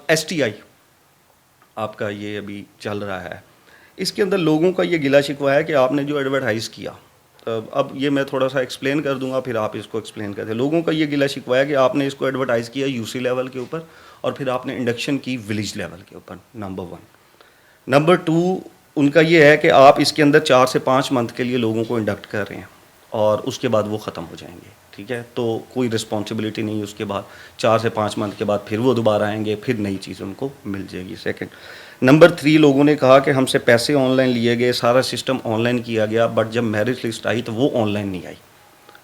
STI आपका ये अभी चल रहा है, इसके अंदर लोगों का ये गिला शिकवा है कि आपने जो एडवर्टाइज़ किया, अब ये मैं थोड़ा सा एक्सप्लेन कर दूंगा, फिर आप इसको एक्सप्लेन करते हैं। लोगों का ये गिला शिकवा है कि आपने इसको एडवर्टाइज़ किया UC लेवल के ऊपर और फिर आपने इंडक्शन की विलेज लेवल के ऊपर, नंबर 1। नंबर 2, उनका ये है कि आप इसके अंदर 4 से 5 मंथ के लिए लोगों को इंडक्ट कर रहे हैं और उसके बाद वो ख़त्म हो जाएंगे, ठीक है। तो कोई रिस्पॉन्सिबिलिटी नहीं, उसके बाद 4 से 5 मंथ के बाद फिर वो दोबारा आएंगे, फिर नई चीज़ उनको मिल जाएगी। सेकंड, नंबर 3, लोगों ने कहा कि हमसे पैसे ऑनलाइन लिए गए, सारा सिस्टम ऑनलाइन किया गया, बट जब मेरिट लिस्ट आई तो वो ऑनलाइन नहीं आई।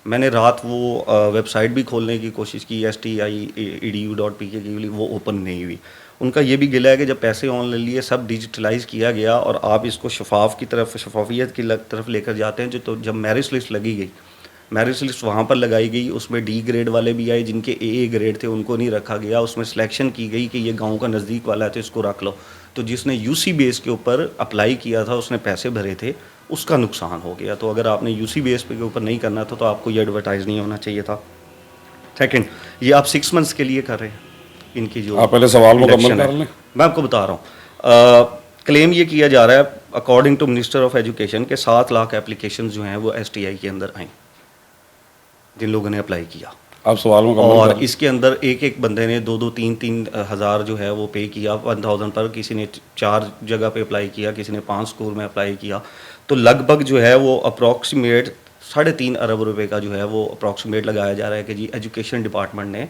मैंने रात वो वेबसाइट भी खोलने की कोशिश की, STI.edu.pk की, वो ओपन नहीं हुई। उनका ये भी गिला है कि जब पैसे ऑनलाइन लिए, सब डिजिटलाइज किया गया और आप इसको शफाफियत की तरफ लेकर जाते हैं। जो तो जब मेरिट लिस्ट लगी गई, मेरिट लिस्ट वहाँ पर लगाई गई, उसमें D ग्रेड वाले भी आए, जिनके AA ग्रेड थे उनको नहीं रखा गया। उसमें सिलेक्शन की गई कि ये गांव का नज़दीक वाला है तो इसको रख लो। तो जिसने UC बेस के ऊपर अप्लाई किया था, उसने पैसे भरे थे, उसका नुकसान हो गया। तो अगर आपने UC बेस के ऊपर नहीं करना था तो आपको ये एडवर्टाइज़ नहीं होना चाहिए था। सेकंड, ये आप 6 मंथ्स के लिए कर रहे हैं, इनकी जो आप पहले सवाल मुकम्मल कर लें। मैं आपको बता रहा हूँ। क्लेम ये किया जा रहा है according to minister of education के 7 लाख एप्लीकेशन जो हैं वो STI के अंदर आए, जिन लोगों ने अप्लाई किया। आप सवाल मुकम्मल और कर लें। इसके अंदर एक बंदे ने 2-2, 3-3 हज़ार जो है वो पे किया 1000 पर, किसी ने 4 जगह पे अप्लाई किया, किसी ने 5 स्कूल में अप्लाई किया। तो लगभग जो है वो अप्रॉक्सीमेट 3.5 अरब रुपए का जो है वो अप्रॉक्सीमेट लगाया जा रहा है कि जी एजुकेशन डिपार्टमेंट ने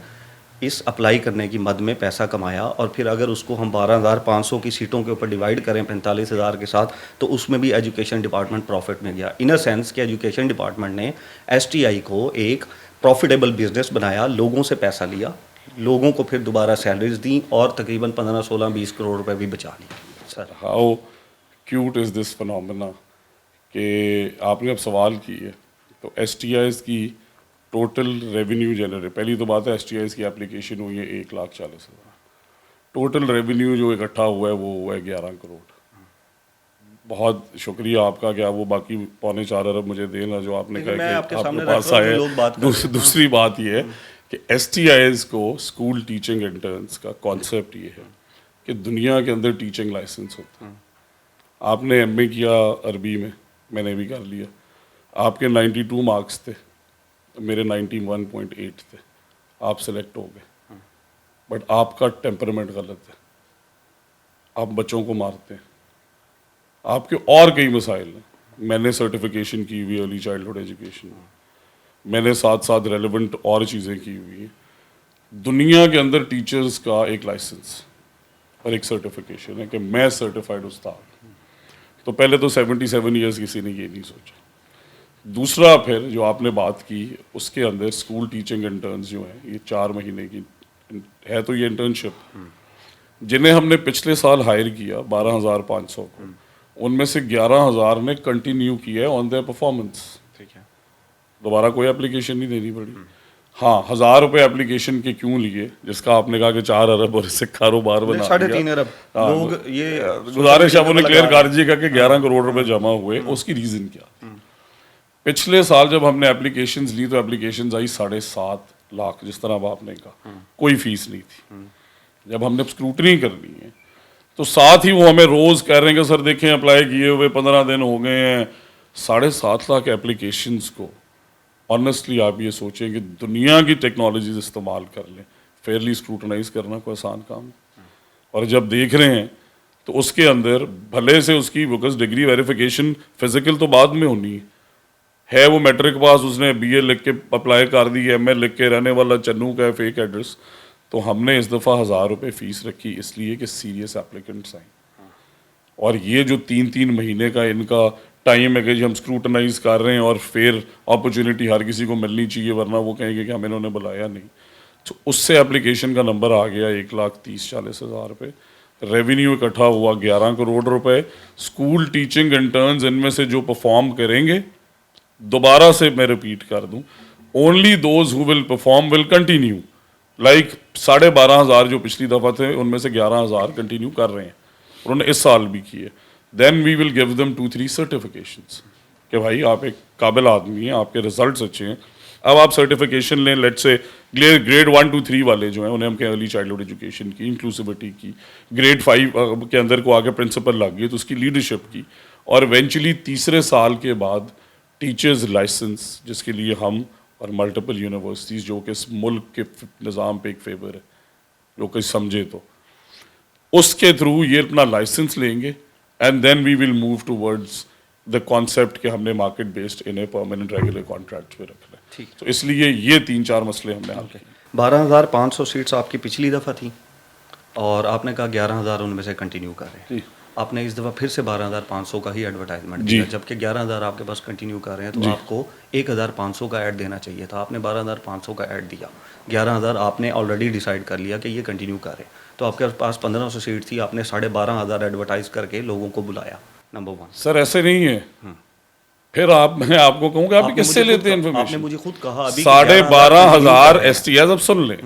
इस अप्लाई करने की मद में पैसा कमाया। और फिर अगर उसको हम 12,500 की सीटों के ऊपर डिवाइड करें 45,000 के साथ, तो उसमें भी एजुकेशन डिपार्टमेंट प्रॉफिट में गया। इन अ सेंस कि एजुकेशन डिपार्टमेंट ने STI को एक प्रॉफिटेबल बिजनेस बनाया, लोगों से पैसा लिया, लोगों को फिर दोबारा सैलरीज दी और तकरीबन 15, 16, 20 करोड़ रुपए भी बचा लिए। Sir, how cute is this phenomena कि आपने अब सवाल की है। तो STIs की टोटल रेवेन्यू जनरेट, पहली तो बात है STIs की एप्लीकेशन हुई है 1,40,000। टोटल रेवेन्यू जो इकट्ठा हुआ है वो हुआ है 11 करोड़। बहुत शुक्रिया आपका, क्या वो बाकी 3.25 अरब मुझे देना जो आपने कहा कि आपके पास आए। दूसरी बात ये है कि STIs को स्कूल टीचिंग इंटर्न्स का कॉन्सेप्ट ये है कि दुनिया के अंदर टीचिंग लाइसेंस होता है। आपने MA किया अरबी में, मैंने भी कर लिया। आपके 92 मार्क्स थे, मेरे 91.8 थे, आप सेलेक्ट हो गए। बट आपका टेम्परामेंट गलत है, आप बच्चों को मारते हैं, आपके और कई मसाइल हैं। मैंने सर्टिफिकेशन की हुई अर्ली चाइल्डहुड एजुकेशन में, मैंने साथ साथ रेलेवेंट और चीज़ें की हुई हैं। दुनिया के अंदर टीचर्स का एक लाइसेंस और एक सर्टिफिकेशन है कि मैं सर्टिफाइड उस्ताद। तो पहले तो 77 ईयर्स किसी ने ये नहीं सोचा। दूसरा, फिर जो आपने बात की उसके अंदर स्कूल टीचिंग इंटर्न्स जो हैं, ये 4 महीने की है, तो ये इंटर्नशिप जिन्हें हमने पिछले साल हायर किया 12,500 को, उनमें से 11,000 ने कंटिन्यू किया है ऑन देयर परफॉर्मेंस। ठीक है, दोबारा कोई एप्लीकेशन नहीं देनी पड़ी। हाँ, 1,000 रुपये एप्लीकेशन के क्यों लिए, जिसका आपने कहा कि 4 अरब और इससे कारोबार बना 3.5 अरब लोग ये गुजारिश आपने क्लियर कर दीजिएगा कि 11 करोड़ रुपए जमा हुए, उसकी रीज़न क्या। पिछले साल जब हमने एप्लीकेशंस ली तो एप्लीकेशंस आई 7.5 लाख, जिस तरह अब आपने कहा, कोई फीस नहीं थी। जब हमने स्क्रूटनी करनी है तो साथ ही वो हमें रोज़ कह रहे हैं कि सर देखें अप्लाई किए हुए 15 दिन हो गए हैं। 7.5 लाख एप्लीकेशंस को ऑनेस्टली आप ये सोचें कि दुनिया की टेक्नोलॉजीज इस्तेमाल कर लें, फेयरली स्क्रूटनाइज करना कोई आसान काम है। और जब देख रहे हैं तो उसके अंदर भले से उसकी बोकस डिग्री वेरिफिकेशन फिजिकल तो बाद में होनी है, वो मैट्रिक पास, उसने BA लिख के अप्लाई कर दी, MA लिख के, रहने वाला चन्नू का है, फेक एड्रेस। तो हमने इस दफ़ा 1,000 रुपये फ़ीस रखी इसलिए कि सीरियस एप्लीकेंट्स आए। और ये जो 3-3 महीने का इनका टाइम है कि हम स्क्रूटनाइज कर रहे हैं और फिर अपॉर्चुनिटी हर किसी को मिलनी चाहिए, वरना वो कहेंगे कि हमें इन्होंने बुलाया नहीं। तो उससे एप्लीकेशन का नंबर आ गया 1,30,40,000 रुपये। रेवेन्यू इकट्ठा हुआ 11 करोड़ रुपए। स्कूल टीचिंग इंटर्न्स इनमें से जो परफॉर्म करेंगे, दोबारा से मैं रिपीट कर दूं, only those who will perform will continue. Like 12,500 जो पिछली दफ़ा थे उनमें से 11,000 कंटिन्यू कर रहे हैं, उन्होंने इस साल भी किए। Then we will give them 2-3 certifications कि भाई आप एक काबिल आदमी हैं, आपके रिजल्ट्स अच्छे हैं। अब आप सर्टिफिकेशन लें, लेट्स से ग्रेड 1 to 3 वाले जो हैं उन्हें हम कहें अर्ली चाइल्डहुड एजुकेशन की, इंक्लूसिविटी की, ग्रेड 5 के अंदर को आगे प्रिंसिपल लग गई तो उसकी लीडरशिप की, और इवेंचुअली तीसरे साल के बाद टीचर्स लाइसेंस, जिसके लिए हम और मल्टीपल यूनिवर्सिटीज़ जो कि इस मुल्क के निज़ाम पे एक फेवर है, जो कि समझे तो उसके थ्रू ये अपना लाइसेंस लेंगे, and then we will move towards the concept कि हमने मार्केट बेस्ड इन्हें परमानेंट रेगुलर कॉन्ट्रैक्ट पे रखना है। ठीक। तो इसलिए ये 3-4 मसले हमने हल किए। 12,500 सीट्स आपकी पिछली दफ़ा थी और आपने कहा 11,000 उनमें से कंटिन्यू कर रहे हैं। जी। आपने इस दफ़ा फिर से 12,500 का ही एडवर्टाइजमेंट जी। दिया, जबकि 11,000 आपके पास कंटिन्यू कर रहे हैं, तो आपको 1,500 का ऐड देना चाहिए था। आपने 12,500 का ऐड दिया, 11,000 आपने ऑलरेडी डिसाइड कर लिया कि ये कंटिन्यू करें, तो आपके पास 1,500 सीट थी, आपने 12,500 एडवर्टाइज करके लोगों को बुलाया। नंबर 1 सर ऐसे नहीं है। फिर मैं आपको कहूँगा आप किससे लेते हैं आपने इन्फॉर्मेशन? मुझे खुद कहा अभी 12,500 STIs। अब सुन लें,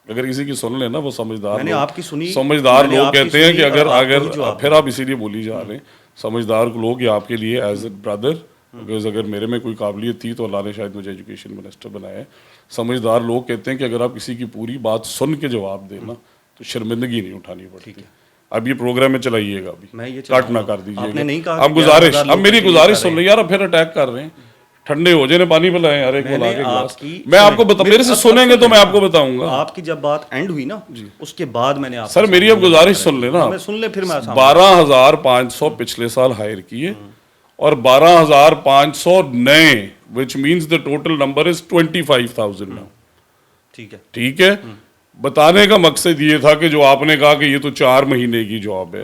अगर किसी की सुन लेना वो समझदार मैंने लोग, आपकी सुनी, समझदार मैंने लोग आपकी कहते हैं कि सुनी और अगर आपको अगर ही जवाब फिर आप इसीलिए बोली जा रहे हैं, समझदार लोग ये आपके लिए एज ए ब्रदर, बिकॉज अगर मेरे में कोई काबिलियत थी तो अल्लाह ने शायद मुझे एजुकेशन मिनिस्टर बनाया है। समझदार लोग कहते हैं कि अगर आप किसी की पूरी बात सुन के जवाब देना तो शर्मिंदगी नहीं उठानी पड़ती। अब ये प्रोग्राम में चलाइएगा, मैं ये अभी काट ना कर आपने नहीं दीजिएगा। कहा अब कि गुजारिश, 11,000 अब मेरी लोग गुजारिश कर सुन रहे लो यार, अब फिर अटैक कर रहे हैं। ठंडे हो जाने, पानी पिलाएं यार, एक मैंने बोला के गिलास। आपकी मैं आपको बता, सुने, मेरे से अब सुनेंगे तो मैं सुने। आपको बताऊंगा। आपकी जब बात एंड हुई ना, उसके बाद मैंने आपके सर मेरी सामने अब गुजारिश सुन लेना। मैं सुन ले फिर मैं 12,500 पिछले साल हायर किए और 12,500 नए, which means the total number is 25,000 now. ठीक है। ठीक है। बताने का मकसद ये था कि जो आपने कहा कि ये तो 4 महीने की जॉब है,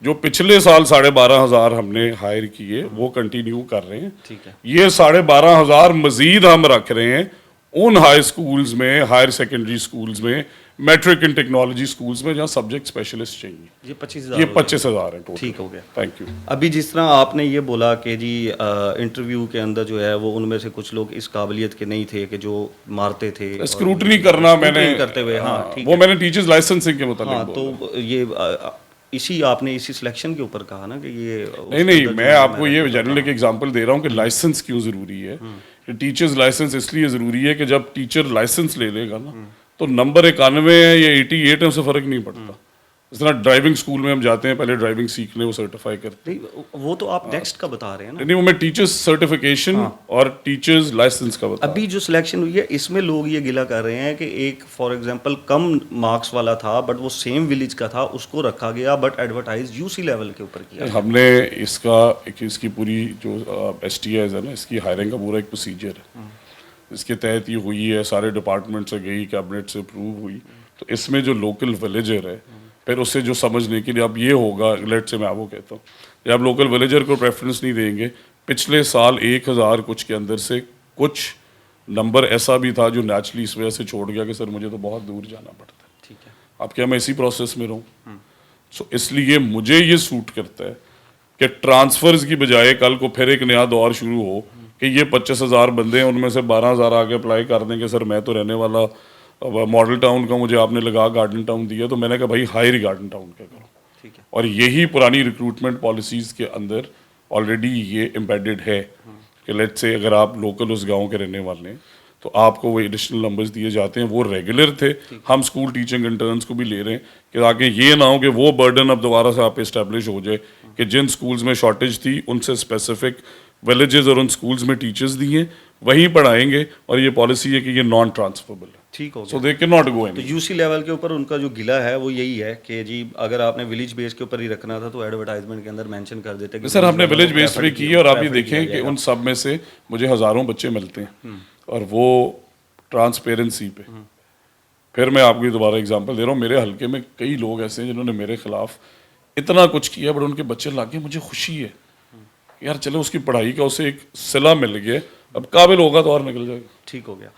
जो पिछले साल 12,500 हमने हायर किए वो कंटिन्यू कर रहे हैं। ठीक है। ये 12,500 मजीद हम रख रहे हैं उन हाई स्कूल्स में, हायर सेकेंडरी स्कूल्स में, मैट्रिक इन टेक्नोलॉजी स्कूल्स में जहाँ सब्जेक्ट स्पेशलिस्ट चाहिए। ये 25,000 ये 25,000 है टोटल। ठीक हो गया। Thank you. अभी जिस तरह आपने ये बोला कि जी इंटरव्यू के अंदर जो है वो उनमें से कुछ लोग इस काबिलियत के नहीं थे कि जो मारते थे, स्क्रूटनी करना मैंने करते हुए, हाँ ठीक वो है। मैंने टीचर्स लाइसेंसिंग के मुताबिक हाँ, बोला। तो ये इसी आपने इसी सिलेक्शन के ऊपर कहा ना कि ये नहीं, मैं आपको ये जनरल एक एग्जांपल दे रहा हूँ कि लाइसेंस क्यों ज़रूरी है। कि टीचर्स लाइसेंस इसलिए ज़रूरी है कि जब टीचर लाइसेंस ले लेगा ना तो नंबर 91 है या 88 है, उससे फ़र्क नहीं पड़ता। इस तरह ड्राइविंग स्कूल में हम जाते हैं, पहले ड्राइविंग सीखने, वो सर्टिफाई करते हैं। नहीं, वो तो आप नेक्स्ट का बता रहे हैं ना। नहीं, वो मैं टीचर्स सर्टिफिकेशन और टीचर्स लाइसेंस का बता। अभी जो सिलेक्शन हुई है इसमें लोग ये गिला कर रहे हैं कि एक फॉर एग्जांपल कम मार्क्स वाला था बट वो सेम विलेज का था, उसको रखा गया बट एडवर्टाइज यूसी लेवल के ऊपर किया। हमने इसकी पूरी जो STIs है ना, इसकी हायरिंग का पूरा एक प्रोसीजर है। इसके तहत ये हुई है, सारे डिपार्टमेंट से गई, कैबिनेट से अप्रूव हुई। तो इसमें जो लोकल विलेजर है, फिर उससे जो समझने के लिए अब ये होगा, लेट से मैं आपको कहता हूँ कि आप लोकल विलेजर को प्रेफरेंस नहीं देंगे। पिछले साल 1,000 कुछ के अंदर से कुछ नंबर ऐसा भी था जो नेचुरली इस वजह से छोड़ गया कि सर मुझे तो बहुत दूर जाना पड़ता है। ठीक है। अब क्या मैं इसी प्रोसेस में रहूँ? सो इसलिए मुझे ये सूट करता है कि ट्रांसफर्स की बजाय कल को फिर एक नया दौर शुरू हो कि ये 25,000 बंदे हैं, उनमें से 12,000 आगे अप्लाई कर देंगे। सर मैं तो रहने वाला मॉडल टाउन का, मुझे आपने लगा गार्डन टाउन दिया, तो मैंने कहा भाई हायर गार्डन टाउन का करो। ठीक है। और यही पुरानी रिक्रूटमेंट पॉलिसीज़ के अंदर ऑलरेडी ये एम्बेडेड है कि लेट्स से अगर आप लोकल उस गांव के रहने वाले हैं तो आपको वो एडिशनल नंबर्स दिए जाते हैं। वो रेगुलर थे, हम स्कूल टीचिंग इंटर्न्स को भी ले रहे हैं कि ताकि ये ना हो कि वो बर्डन अब दोबारा से आप इस्टेब्लिश हो जाए कि जिन स्कूल्स में शॉर्टेज थी उनसे स्पेसिफिक विलेजेस और उन स्कूल्स में टीचर्स दिए वहीं पढ़ाएंगे। और ये पॉलिसी है कि ये नॉन ट्रांसफरेबल है, ठीक हो सो गया। दे कैन नॉट गो तो एनी। यूसी लेवल के ऊपर उनका जो गिला है वो यही है कि जी अगर आपने विलेज बेस के ऊपर ही रखना था तो एडवर्टाइजमेंट के अंदर मेंशन कर देते कि सर हमने विलेज बेस्ड पे की है और आप ये prefer देखें किया कि जाएगा। उन सब में से मुझे हज़ारों बच्चे मिलते हैं और वो ट्रांसपेरेंसी पे। फिर मैं आपको दोबारा एग्जांपल दे रहा हूँ, मेरे हलके में कई लोग ऐसे हैं जिन्होंने मेरे खिलाफ इतना कुछ किया बट उनके बच्चे लाके मुझे खुशी है यार चलो उसकी पढ़ाई का उसे एक सिला मिल गया, अब काबिल होगा तो और निकल जाएगा। ठीक हो गया।